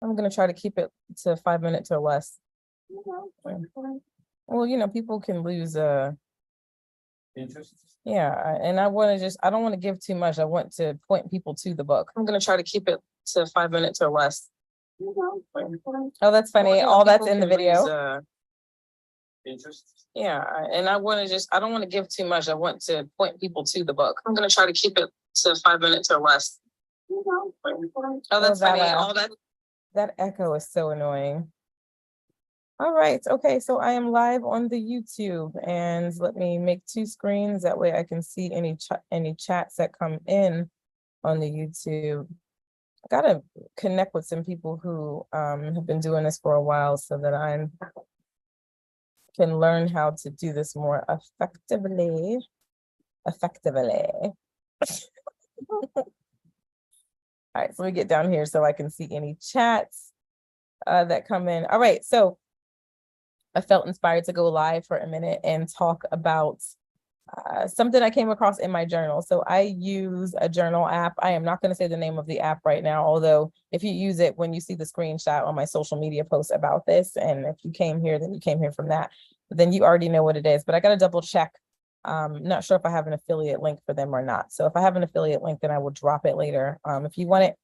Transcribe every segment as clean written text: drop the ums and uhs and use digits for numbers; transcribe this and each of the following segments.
I'm gonna try to keep it to 5 minutes or less. Well, people can lose interest. Yeah, and I don't want to give too much. I want to point people to the book. I'm gonna try to keep it to 5 minutes or less. Oh, that's funny. All that's in the video. Interest. Yeah, and I don't want to give too much. I want to point people to the book. I'm gonna try to keep it to 5 minutes or less. Oh, that's funny. That echo is so annoying. All right. Okay. So I am live on the YouTube, and let me make 2 screens. That way I can see any chats that come in on the YouTube. I gotta connect with some people who have been doing this for a while so that I can learn how to do this more effectively. All right. So let me get down here so I can see any chats that come in. All right. So I felt inspired to go live for a minute and talk about something I came across in my journal. So I use a journal app. I am not going to say the name of the app right now, although if you use it, when you see the screenshot on my social media post about this, and if you came here, then you came here from that, then you already know what it is. But I got to double check. Not sure if I have an affiliate link for them or not. So if I have an affiliate link, then I will drop it later. If you want it,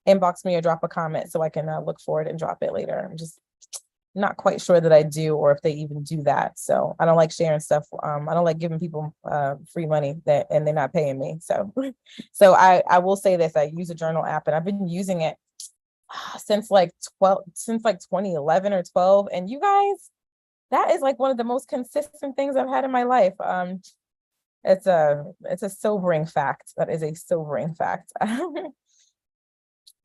inbox me or drop a comment so I can look for it and drop it later. I'm just not quite sure that I do, or if they even do that. So I don't like sharing stuff. I don't like giving people free money and they're not paying me. So I will say this: I use a journal app, and I've been using it since like 2011 or 12. And you guys, that is like one of the most consistent things I've had in my life. It's a sobering fact. That is a sobering fact.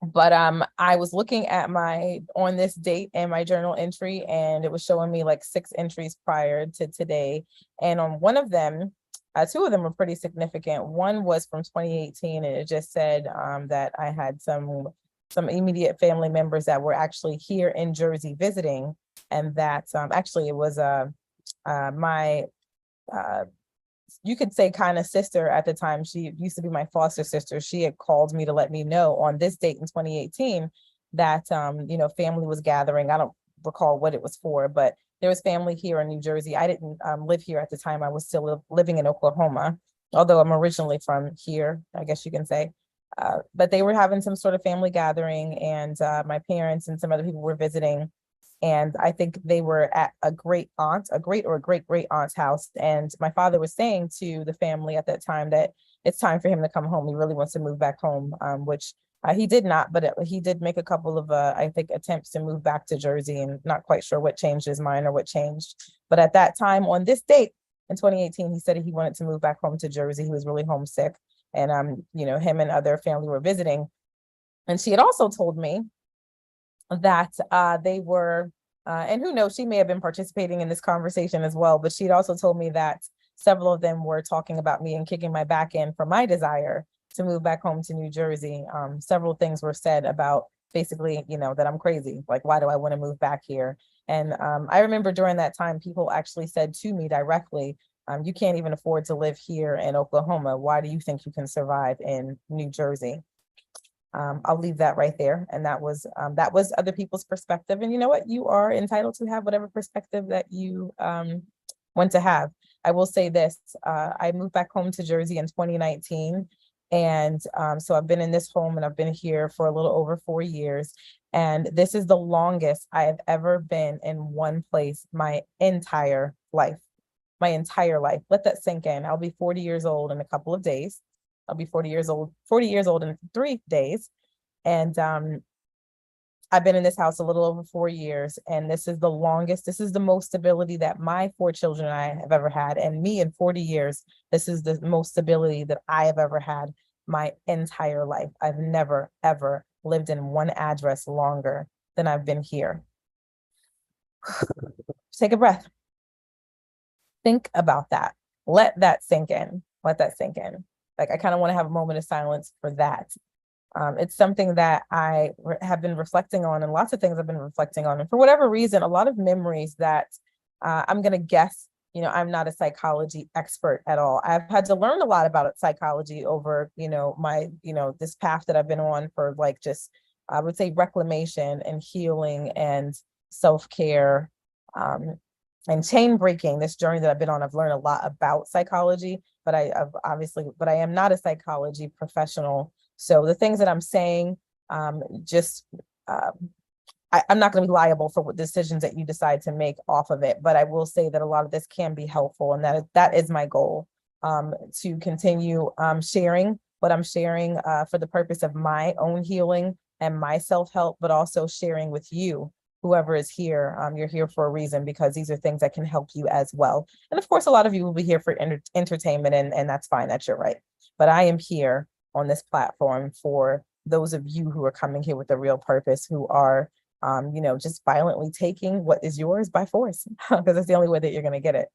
But I was looking at on this date and my journal entry, and it was showing me like 6 entries prior to today. And on one of them, 2 of them were pretty significant. One was from 2018, and it just said that I had some immediate family members that were actually here in Jersey visiting, and that actually it was my you could say kind of sister at the time. She used to be my foster sister. She had called me to let me know on this date in 2018 that, family was gathering. I don't recall what it was for, but there was family here in New Jersey. I didn't live here at the time. I was still living in Oklahoma, although I'm originally from here, I guess you can say. But they were having some sort of family gathering, and my parents and some other people were visiting. And I think they were at a great or great aunt's house. And my father was saying to the family at that time that it's time for him to come home. He really wants to move back home, which he did not, but he did make a couple of, I think, attempts to move back to Jersey, and not quite sure what changed his mind or what changed. But at that time, on this date in 2018, he said he wanted to move back home to Jersey. He was really homesick. And, him and other family were visiting. And she had also told me that they were, and who knows, she may have been participating in this conversation as well, but she'd also told me that several of them were talking about me and kicking my back in for my desire to move back home to New Jersey. Several things were said about basically, that I'm crazy. Like, why do I want to move back here? And I remember during that time, people actually said to me directly, you can't even afford to live here in Oklahoma. Why do you think you can survive in New Jersey? I'll leave that right there. And that was other people's perspective. And you know what? You are entitled to have whatever perspective that you want to have. I will say this. I moved back home to Jersey in 2019. And so I've been in this home, and I've been here for a little over 4 years. And this is the longest I have ever been in one place my entire life. Let that sink in. I'll be 40 years old in a couple of days. I'll be 40 years old in 3 days. And I've been in this house a little over 4 years, and this is the most stability that my 4 children and I have ever had. And me in 40 years, this is the most stability that I have ever had my entire life. I've never, ever lived in one address longer than I've been here. Take a breath. Think about that. Let that sink in. Like, I kind of want to have a moment of silence for that. It's something that I have been reflecting on, and lots of things I've been reflecting on. And for whatever reason, a lot of memories that I'm going to guess, I'm not a psychology expert at all. I've had to learn a lot about psychology over, my, this path that I've been on for like just I would say, reclamation and healing and self-care, and chain breaking. This journey that I've been on, I've learned a lot about psychology, but I am not a psychology professional. So the things that I'm saying, just I'm not going to be liable for what decisions that you decide to make off of it, but I will say that a lot of this can be helpful, and that is my goal, to continue sharing what I'm sharing for the purpose of my own healing and my self-help, but also sharing with you, whoever is here. You're here for a reason, because these are things that can help you as well. And of course, a lot of you will be here for entertainment, and that's fine, that's your right. But I am here on this platform for those of you who are coming here with a real purpose, who are just violently taking what is yours by force, because it's the only way that you're going to get it.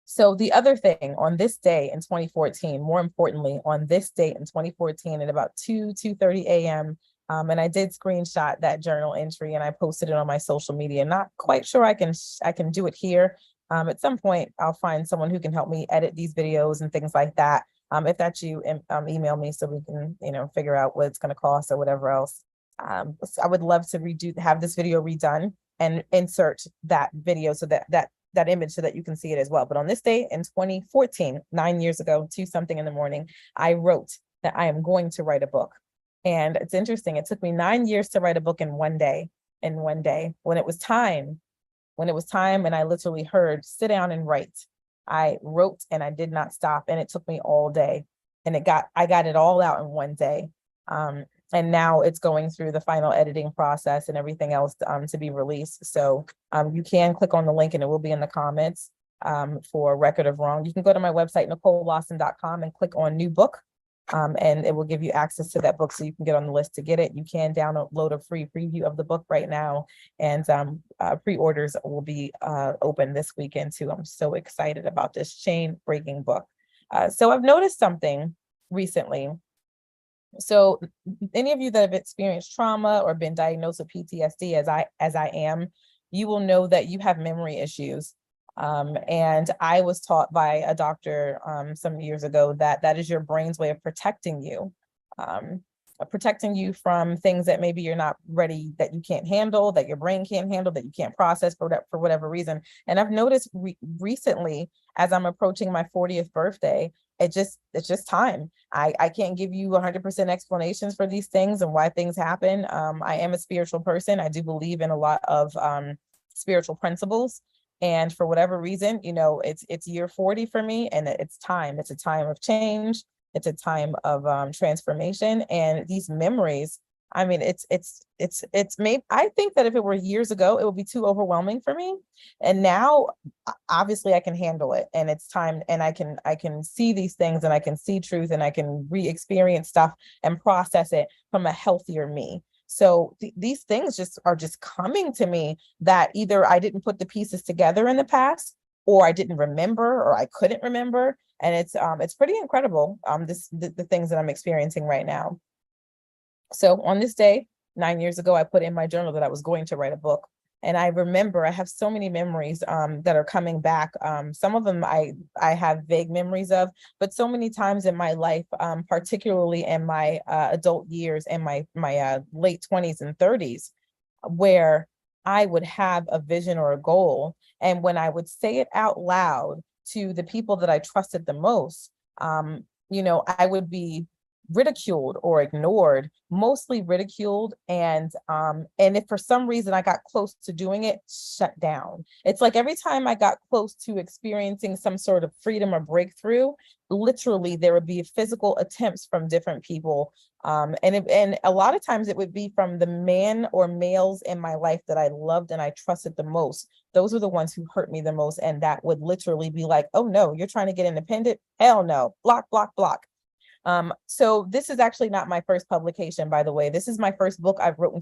So the other thing, on this day in 2014, more importantly, on this date in 2014 at about 2:30 a.m., and I did screenshot that journal entry and I posted it on my social media. Not quite sure I can do it here. At some point, I'll find someone who can help me edit these videos and things like that. If that's you, email me so we can, figure out what it's going to cost or whatever else. So I would love to have this video redone and insert that video, so that image, so that you can see it as well. But on this day in 2014, 9 years ago, 2-something in the morning, I wrote that I am going to write a book. And it's interesting. It took me 9 years to write a book in one day. When it was time, and I literally heard, sit down and write, I wrote and I did not stop. And it took me all day. And I got it all out in one day. And now it's going through the final editing process and everything else to be released. So you can click on the link, and it will be in the comments for Record of Wrong. You can go to my website, NicoleLawson.com, and click on new book. And it will give you access to that book, so you can get on the list to get it. You can download a free preview of the book right now, and pre-orders will be open this weekend too. I'm so excited about this chain breaking book. So I've noticed something recently. So any of you that have experienced trauma or been diagnosed with PTSD, as I am, you will know that you have memory issues. And I was taught by a doctor some years ago that is your brain's way of protecting you from things that maybe you're not ready, that you can't handle, that your brain can't handle, that you can't process for whatever reason. And I've noticed recently, as I'm approaching my 40th birthday, it's just time. I can't give you 100% explanations for these things and why things happen. I am a spiritual person. I do believe in a lot of spiritual principles. And for whatever reason, it's year 40 for me, and it's time. It's a time of change. It's a time of transformation. And these memories, I mean, it's maybe, I think that if it were years ago, it would be too overwhelming for me. And now, obviously, I can handle it, and it's time, and I can see these things, and I can see truth, and I can re-experience stuff and process it from a healthier me. So these things are just coming to me, that either I didn't put the pieces together in the past, or I didn't remember, or I couldn't remember. And it's pretty incredible, the things that I'm experiencing right now. So on this day, 9 years ago, I put in my journal that I was going to write a book. And I remember I have so many memories that are coming back. Some of them I have vague memories of, but so many times in my life, particularly in my adult years and my late 20s and 30s, where I would have a vision or a goal. And when I would say it out loud to the people that I trusted the most, I would be ridiculed or ignored, mostly ridiculed. And if for some reason I got close to doing it, shut down. It's like every time I got close to experiencing some sort of freedom or breakthrough, literally there would be physical attempts from different people. And a lot of times it would be from the man or males in my life that I loved and I trusted the most. Those were the ones who hurt me the most. And that would literally be like, oh no, you're trying to get independent? Hell no, block, block, block. So this is actually not my first publication, by the way. This is my first book I've written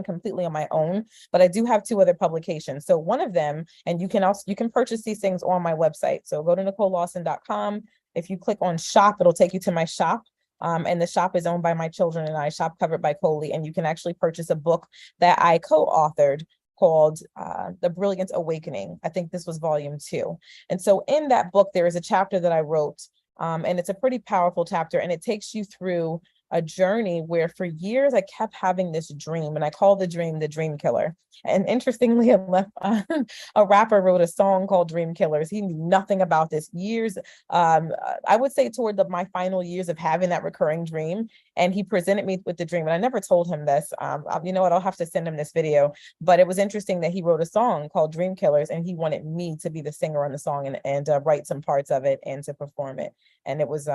completely on my own, but I do have 2 other publications. So one of them, and you can purchase these things on my website. So go to NicoleLawson.com. If you click on shop, it'll take you to my shop. And the shop is owned by my children and I, shop covered by Coley. And you can actually purchase a book that I co-authored called The Brilliant Awakening. I think this was volume 2. And so in that book, there is a chapter that I wrote, and it's a pretty powerful chapter, and it takes you through a journey where for years I kept having this dream, and I call the dream killer. And interestingly enough, a rapper wrote a song called Dream Killers. He knew nothing about this years. I would say toward my final years of having that recurring dream, and he presented me with the dream. And I never told him this. You know what? I'll have to send him this video. But it was interesting that he wrote a song called Dream Killers, and he wanted me to be the singer on the song and write some parts of it and to perform it. And it was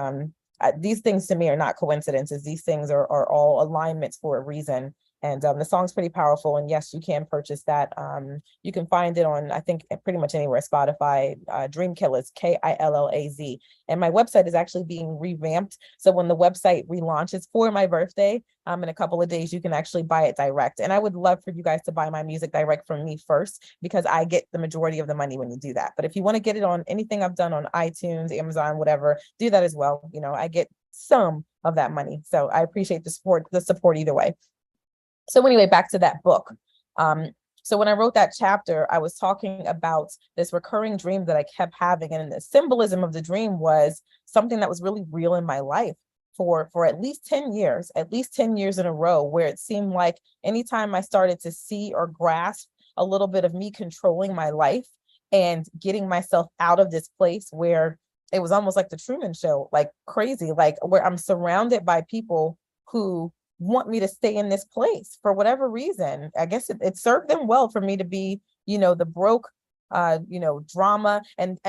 these things to me are not coincidences. These things are all alignments for a reason. And the song's pretty powerful. And yes, you can purchase that. You can find it on, I think, pretty much anywhere, Spotify, Dream Killers, Killaz. And my website is actually being revamped. So when the website relaunches for my birthday, in a couple of days, you can actually buy it direct. And I would love for you guys to buy my music direct from me first, because I get the majority of the money when you do that. But if you want to get it on anything I've done on iTunes, Amazon, whatever, do that as well. You know, I get some of that money. So I appreciate the support either way. So anyway, back to that book. So when I wrote that chapter, I was talking about this recurring dream that I kept having. And the symbolism of the dream was something that was really real in my life for at least 10 years, in a row, where it seemed like anytime I started to see or grasp a little bit of me controlling my life and getting myself out of this place where it was almost like the Truman Show, like crazy, like where I'm surrounded by people who want me to stay in this place for whatever reason. I guess it served them well for me to be, the broke, drama. And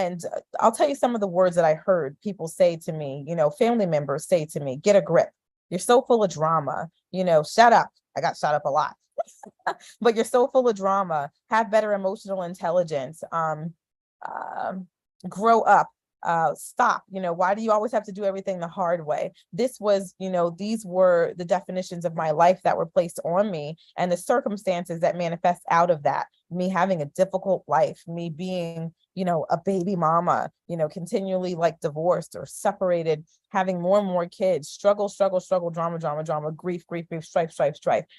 I'll tell you some of the words that I heard people say to me, family members say to me: get a grip. You're so full of drama, shut up. I got shut up a lot, but you're so full of drama. Have better emotional intelligence. Grow up. Stop. Why do you always have to do everything the hard way? This was, these were the definitions of my life that were placed on me, and the circumstances that manifest out of that. Me having a difficult life, me being, a baby mama, continually like divorced or separated, having more and more kids, struggle, drama, grief, strife.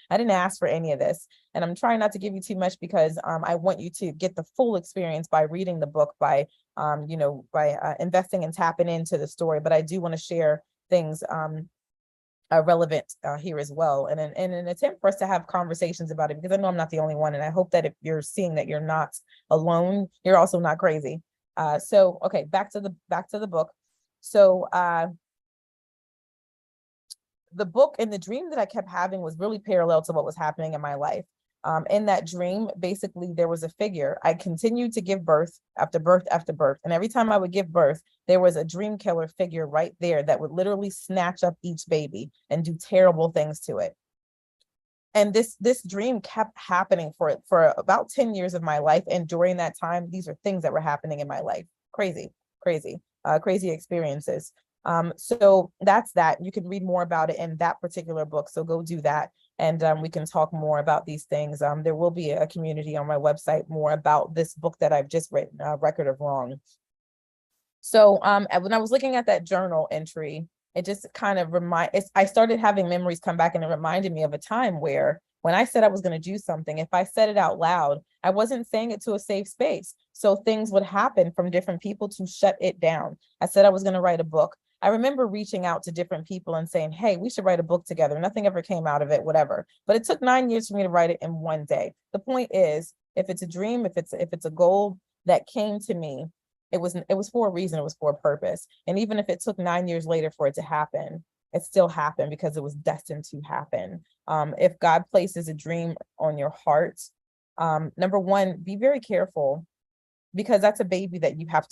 I didn't ask for any of this. And I'm trying not to give you too much, because I want you to get the full experience by reading the book, by investing and tapping into the story. But I do want to share things relevant here as well, and in an attempt for us to have conversations about it, because I know I'm not the only one, and I hope that if you're seeing that you're not alone, you're also not crazy. So okay, back to the book. So the book and the dream that I kept having was really parallel to what was happening in my life. In that dream, basically, there was a figure. I continued to give birth after birth after birth. And every time I would give birth, there was a dream killer figure right there that would literally snatch up each baby and do terrible things to it. And this dream kept happening for about 10 years of my life. And during that time, these are things that were happening in my life. Crazy experiences. So that's that. You can read more about it in that particular book. So go do that. And we can talk more about these things. There will be a community on my website more about this book that I've just written, Record of Wrong. So when I was looking at that journal entry, it just kind of I started having memories come back, and it reminded me of a time where when I said I was going to do something, if I said it out loud, I wasn't saying it to a safe space. So things would happen from different people to shut it down. I said I was going to write a book. I remember reaching out to different people and saying, hey, we should write a book together. Nothing ever came out of it, whatever. But it took 9 years for me to write it in one day. The point is, if it's a dream, if it's a goal that came to me, it was for a reason, it was for a purpose. And even if it took 9 years later for it to happen, it still happened because it was destined to happen. If God places a dream on your heart, number one, be very careful, because that's a baby that you have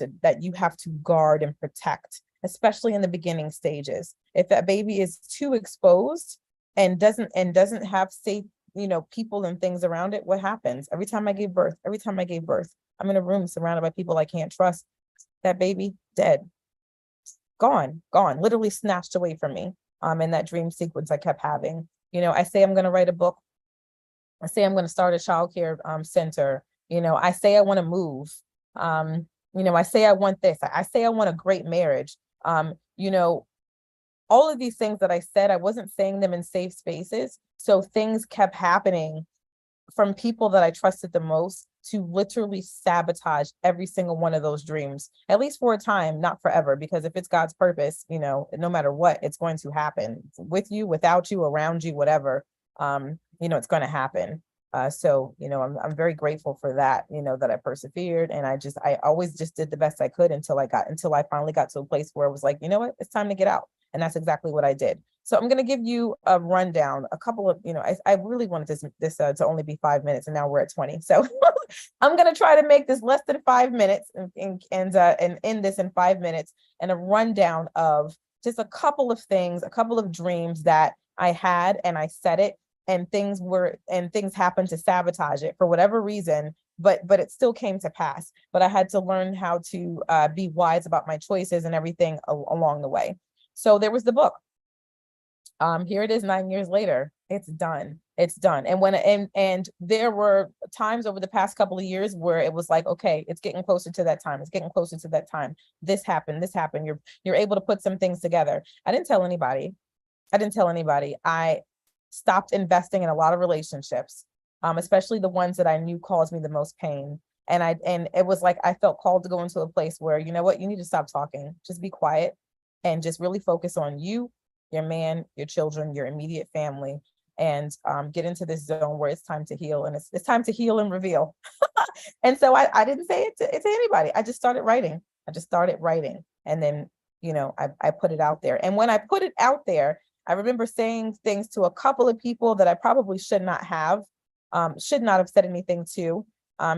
to guard and protect, especially in the beginning stages. If that baby is too exposed and doesn't have safe, people and things around it, what happens? Every time I gave birth, I'm in a room surrounded by people I can't trust. That baby, dead, gone, literally snatched away from me. In that dream sequence I kept having. I say I'm going to write a book. I say I'm going to start a childcare center. I say I want to move. I say I want this. I say I want a great marriage. All of these things that I said, I wasn't saying them in safe spaces. So things kept happening from people that I trusted the most to literally sabotage every single one of those dreams, at least for a time, not forever, because if it's God's purpose, no matter what, it's going to happen with you, without you, around you, whatever, it's going to happen. So, I'm very grateful for that, that I persevered, and I always just did the best I could until I finally got to a place where it was like, you know what, it's time to get out. And that's exactly what I did. So I'm going to give you a rundown, a couple of, I really wanted this to only be 5 minutes, and now we're at 20. So I'm going to try to make this less than 5 minutes and end this in 5 minutes, and a rundown of just a couple of things, a couple of dreams that I had, and I said it, and things happened to sabotage it for whatever reason, but it still came to pass. But I had to learn how to be wise about my choices and everything along the way. So there was the book. Here it is 9 years later. It's done. It's done. And there were times over the past couple of years where it was like, okay, it's getting closer to that time. It's getting closer to that time. This happened. You're able to put some things together. I didn't tell anybody. I stopped investing in a lot of relationships, especially the ones that I knew caused me the most pain. And it was like I felt called to go into a place where, you know what, you need to stop talking, just be quiet, and just really focus on you, your man, your children, your immediate family, and get into this zone where it's time to heal, and it's time to heal and reveal. And so I didn't say it to anybody. I just started writing. And then, I put it out there. And when I put it out there, I remember saying things to a couple of people that I probably should not have said anything to,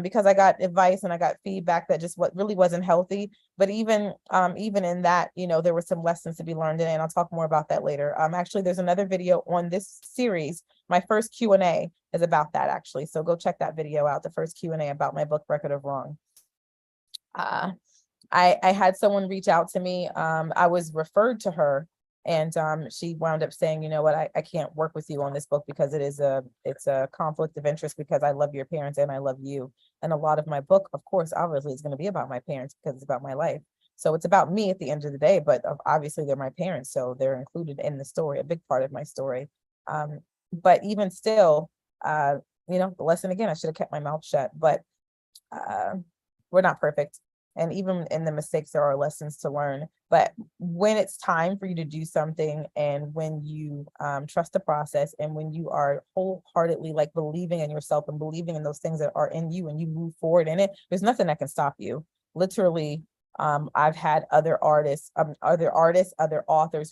because I got advice and I got feedback that just what really wasn't healthy. But even in that, there were some lessons to be learned in it, and I'll talk more about that later. Actually, there's another video on this series. My first Q&A is about that, actually. So go check that video out, the first Q&A about my book, Record of Wrong. I had someone reach out to me. I was referred to her, and she wound up saying, you know what, I can't work with you on this book because it's a conflict of interest, because I love your parents and I love you. And a lot of my book, of course, obviously, is going to be about my parents because it's about my life. So it's about me at the end of the day, but obviously they're my parents, so they're included in the story, a big part of my story. But even still, the lesson again, I should have kept my mouth shut, but we're not perfect. And even in the mistakes, there are lessons to learn. But when it's time for you to do something, and when you trust the process, and when you are wholeheartedly like believing in yourself and believing in those things that are in you, and you move forward in it, there's nothing that can stop you. Literally, I've had other authors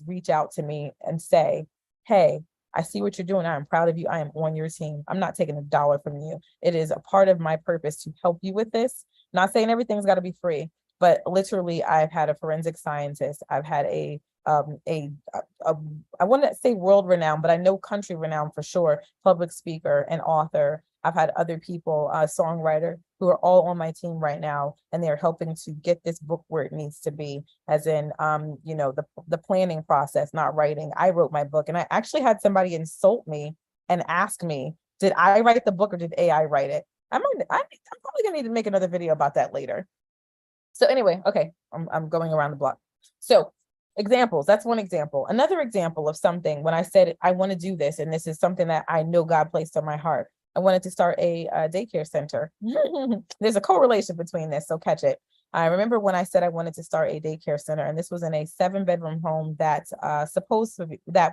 reach out to me and say, hey, I see what you're doing. I am proud of you. I am on your team. I'm not taking $1 from you. It is a part of my purpose to help you with this. Not saying everything's got to be free, but literally, I've had a forensic scientist. I've had I want to say world renowned, but I know country renowned for sure, public speaker and author. I've had other people, songwriter, who are all on my team right now, and they're helping to get this book where it needs to be, as in, the planning process, not writing. I wrote my book, and I actually had somebody insult me and ask me, did I write the book or did AI write it? I'm probably gonna need to make another video about that later. So anyway, okay, I'm going around the block. So examples, that's one example. Another example of something, when I said I want to do this, and this is something that I know God placed on my heart, I wanted to start a daycare center. There's a correlation between this, so catch it. I remember when I said I wanted to start a daycare center, and this was in a 7-bedroom home that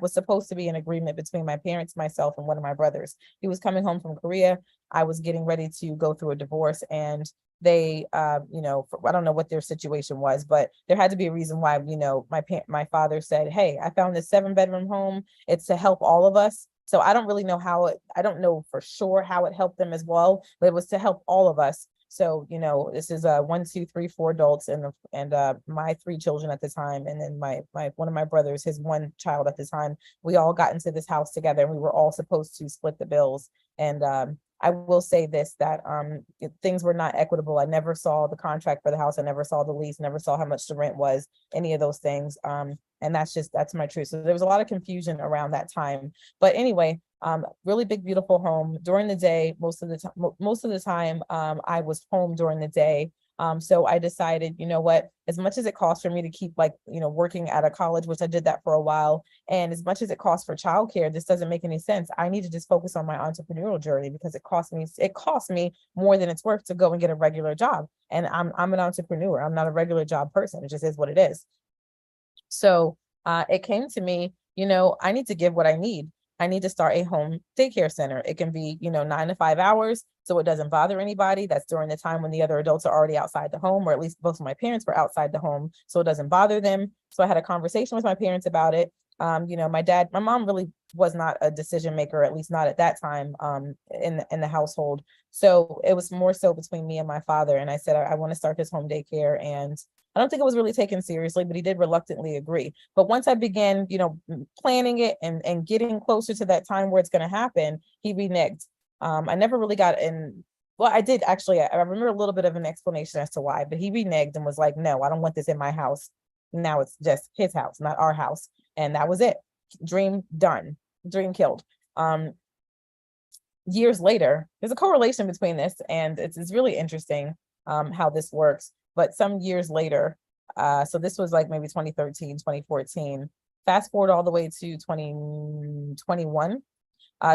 was supposed to be an agreement between my parents, myself, and one of my brothers. He was coming home from Korea. I was getting ready to go through a divorce, and they, I don't know what their situation was, but there had to be a reason why, my father said, hey, I found this 7-bedroom home. It's to help all of us. So I don't really know I don't know for sure how it helped them as well, but it was to help all of us. So, this is 1, 2, 3, 4 adults and my 3 children at the time. And then my one of my brothers, his 1 child at the time. We all got into this house together, and we were all supposed to split the bills. And I will say this, that things were not equitable. I never saw the contract for the house. I never saw the lease, never saw how much the rent was, any of those things. And that's my truth. So there was a lot of confusion around that time. But anyway, really big, beautiful home during the day. Most of the time, I was home during the day. So I decided, you know what, as much as it costs for me to keep like, working at a college, which I did that for a while, and as much as it costs for childcare, this doesn't make any sense. I need to just focus on my entrepreneurial journey because it costs me more than it's worth to go and get a regular job. And I'm an entrepreneur. I'm not a regular job person. It just is what it is. So it came to me, I need to give what I need. I need to start a home daycare center. It can be, 9 to 5 hours, so it doesn't bother anybody. That's during the time when the other adults are already outside the home, or at least both of my parents were outside the home, so it doesn't bother them. So I had a conversation with my parents about it. My mom really was not a decision maker, at least not at that time, in the household. So it was more so between me and my father. And I said, I want to start this home daycare. And I don't think it was really taken seriously, but he did reluctantly agree. But once I began, planning it and getting closer to that time where it's going to happen, he reneged. I never really got in. Well, I did actually. I remember a little bit of an explanation as to why, but he reneged and was like, no, I don't want this in my house. Now it's just his house, not our house. And that was it. Dream done. Dream killed. Years later, there's a correlation between this, and it's really interesting how this works. But some years later, so this was like maybe 2013, 2014, fast forward all the way to 2021,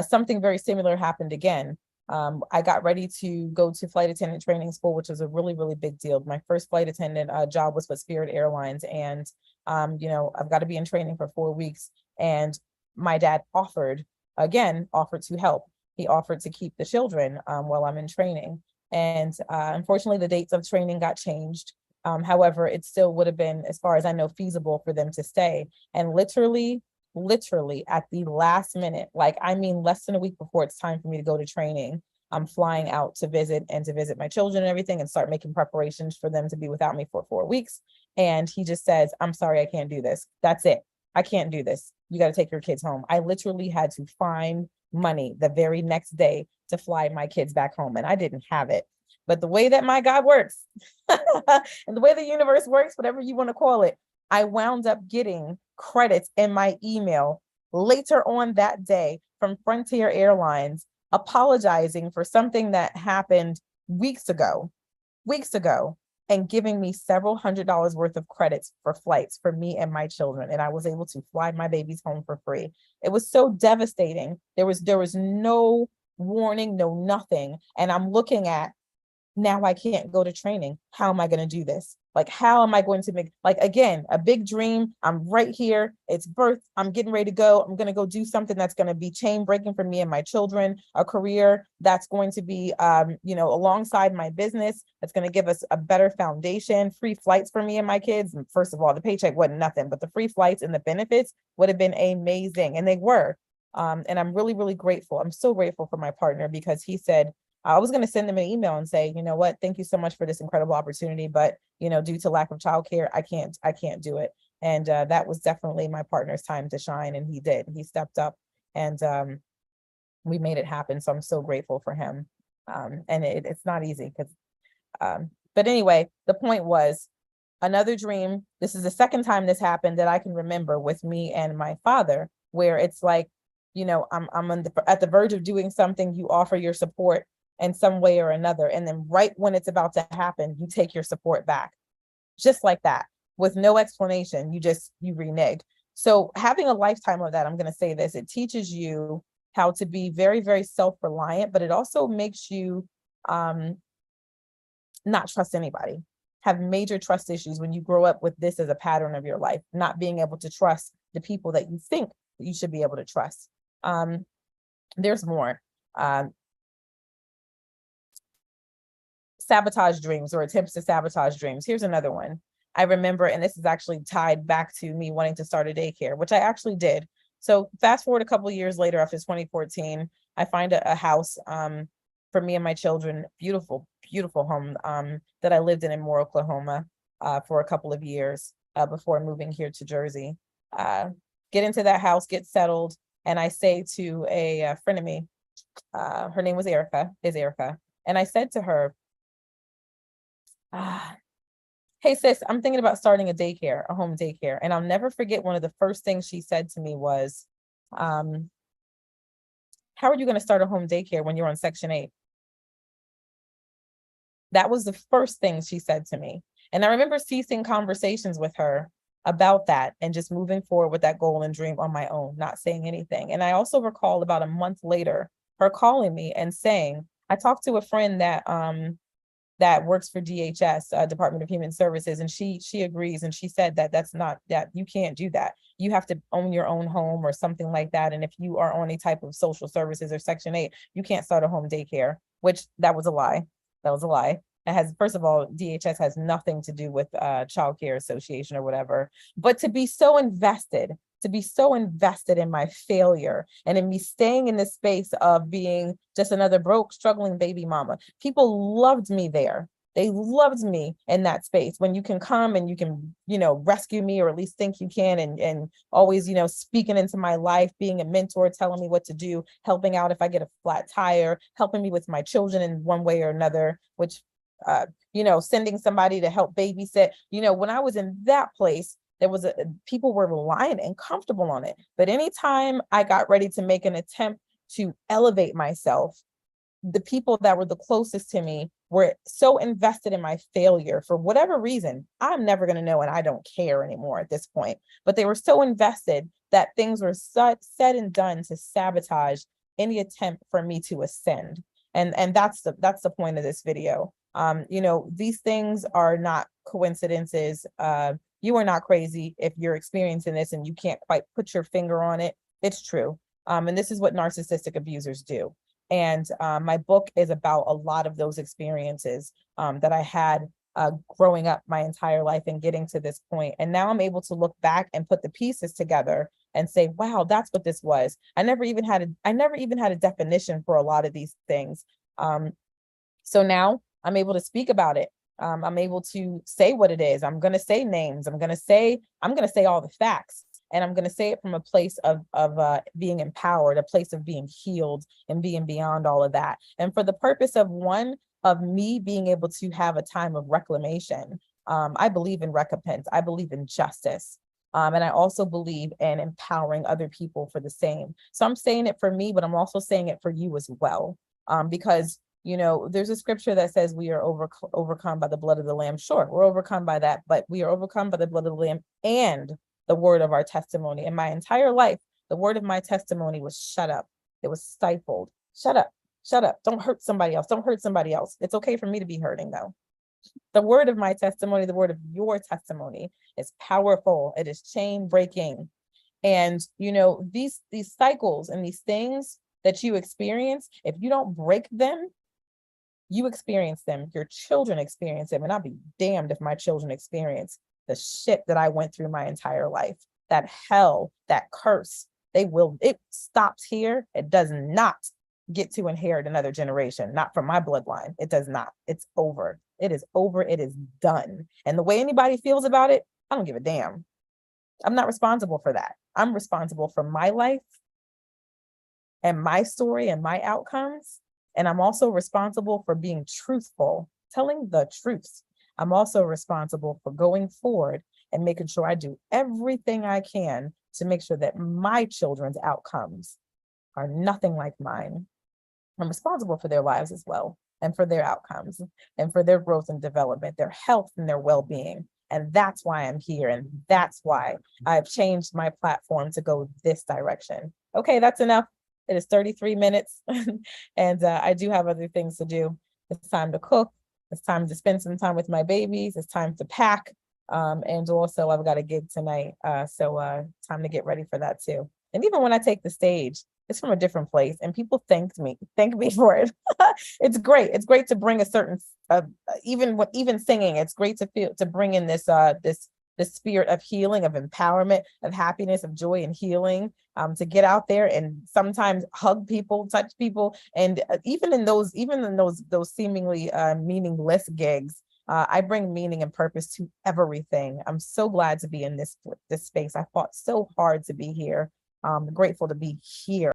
something very similar happened again. I got ready to go to flight attendant training school, which was a really, really big deal. My first flight attendant job was with Spirit Airlines. And, I've got to be in training for 4 weeks. And my dad offered to help. He offered to keep the children while I'm in training. And unfortunately, the dates of training got changed. However, it still would have been, as far as I know, feasible for them to stay. And literally at the last minute, like, I mean, less than a week before it's time for me to go to training, I'm flying out to visit my children and everything and start making preparations for them to be without me for 4 weeks. And he just says, I'm sorry, I can't do this. That's it. I can't do this. You got to take your kids home. I literally had to find money the very next day to fly my kids back home. And I didn't have it. But the way that my God works and the way the universe works, whatever you want to call it, I wound up getting credits in my email later on that day from Frontier Airlines apologizing for something that happened weeks ago, and giving me several $100s worth of credits for flights for me and my children. And I was able to fly my babies home for free. It was so devastating. There was no warning, no nothing. And I'm looking at, now I can't go to training. How am I going to do this? Like, how am I going to make, like, again, a big dream? I'm right here. It's birth. I'm getting ready to go. I'm going to go do something that's going to be chain breaking for me and my children, a career that's going to be, alongside my business. That's going to give us a better foundation, free flights for me and my kids. And first of all, the paycheck wasn't nothing, but the free flights and the benefits would have been amazing. And they were. And I'm really, really grateful. I'm so grateful for my partner, because he said, I was going to send them an email and say, you know what, thank you so much for this incredible opportunity, but, due to lack of childcare, I can't do it. And that was definitely my partner's time to shine. And he did. He stepped up, and we made it happen. So I'm so grateful for him. And it's not easy because, but anyway, the point was, another dream. This is the second time this happened that I can remember with me and my father, where it's like, I'm at the verge of doing something, you offer your support in some way or another. And then right when it's about to happen, you take your support back, just like that, with no explanation. You renege. So having a lifetime of that, I'm going to say this, it teaches you how to be very, very self-reliant, but it also makes you not trust anybody, have major trust issues when you grow up with this as a pattern of your life, not being able to trust the people that you think that you should be able to trust. There's more. Sabotage dreams, or attempts to sabotage dreams. Here's another one. I remember, and this is actually tied back to me wanting to start a daycare, which I actually did. So fast forward a couple of years later, after 2014, I find a house for me and my children. Beautiful, beautiful home that I lived in Moore, Oklahoma for a couple of years before moving here to Jersey. Get into that house, get settled, and I say to a friend of me, her name was Erica, and I said to her, hey sis, I'm thinking about starting a home daycare. And I'll never forget, one of the first things she said to me was, how are you going to start a home daycare when you're on Section 8? That was the first thing she said to me. And I remember ceasing conversations with her about that and just moving forward with that goal and dream on my own, not saying anything. And I also recall about a month later, her calling me and saying, I talked to a friend that works for DHS, Department of Human Services, and she agrees, and she said that that's not, that you can't do that. You have to own your own home or something like that. And if you are on a type of social services or Section 8, you can't start a home daycare, which that was a lie. That was a lie. It has, first of all, DHS has nothing to do with Child Care Association or whatever. But to be so invested in my failure and in me staying in this space of being just another broke, struggling baby mama. People loved me there. They loved me in that space when you can come and you can, rescue me, or at least think you can, and always, speaking into my life, being a mentor, telling me what to do, helping out if I get a flat tire, helping me with my children in one way or another, which, sending somebody to help babysit. When I was in that place, there was people were reliant and comfortable on it. But anytime I got ready to make an attempt to elevate myself, the people that were the closest to me were so invested in my failure for whatever reason. I'm never going to know, and I don't care anymore at this point. But they were so invested that things were said and done to sabotage any attempt for me to ascend. And that's the point of this video. These things are not coincidences. You are not crazy if you're experiencing this and you can't quite put your finger on it. It's true. And this is what narcissistic abusers do. And my book is about a lot of those experiences that I had growing up my entire life and getting to this point. And now I'm able to look back and put the pieces together and say, wow, that's what this was. I never even had a definition for a lot of these things. So now I'm able to speak about it. I'm able to say what it is. I'm going to say names. I'm going to say all the facts, and I'm going to say it from a place of being empowered, a place of being healed and being beyond all of that. And for the purpose of me being able to have a time of reclamation. I believe in recompense. I believe in justice. And I also believe in empowering other people for the same. So I'm saying it for me, but I'm also saying it for you as well. Because there's a scripture that says we are overcome by the blood of the Lamb. Sure, we're overcome by that, but we are overcome by the blood of the Lamb and the word of our testimony. In my entire life, the word of my testimony was shut up. It was stifled. Shut up. Shut up. Don't hurt somebody else. Don't hurt somebody else. It's okay for me to be hurting, though. The word of my testimony, the word of your testimony is powerful. It is chain breaking. And, these cycles and these things that you experience, if you don't break them, you experience them, your children experience them. And I'll be damned if my children experience the shit that I went through my entire life, that hell, that curse. It stops here. It does not get to inherit another generation, not from my bloodline. It does not. It's over. It is over. It is done. And the way anybody feels about it, I don't give a damn. I'm not responsible for that. I'm responsible for my life and my story and my outcomes. And I'm also responsible for being truthful, telling the truth. I'm also responsible for going forward and making sure I do everything I can to make sure that my children's outcomes are nothing like mine. I'm responsible for their lives as well, and for their outcomes, and for their growth and development, their health and their well-being. And that's why I'm here. And that's why I've changed my platform to go this direction. Okay, that's enough. It is 33 minutes and I do have other things to do. It's time to cook. It's time to spend some time with my babies. It's time to pack. And also I've got a gig tonight. So time to get ready for that too. And even when I take the stage, it's from a different place and people thank me for it. It's great. It's great to bring a certain, even singing, it's great to bring in this spirit of healing, of empowerment, of happiness, of joy and healing, to get out there and sometimes hug people, touch people. And even in those seemingly meaningless gigs, I bring meaning and purpose to everything. I'm so glad to be in this space. I fought so hard to be here. I'm grateful to be here.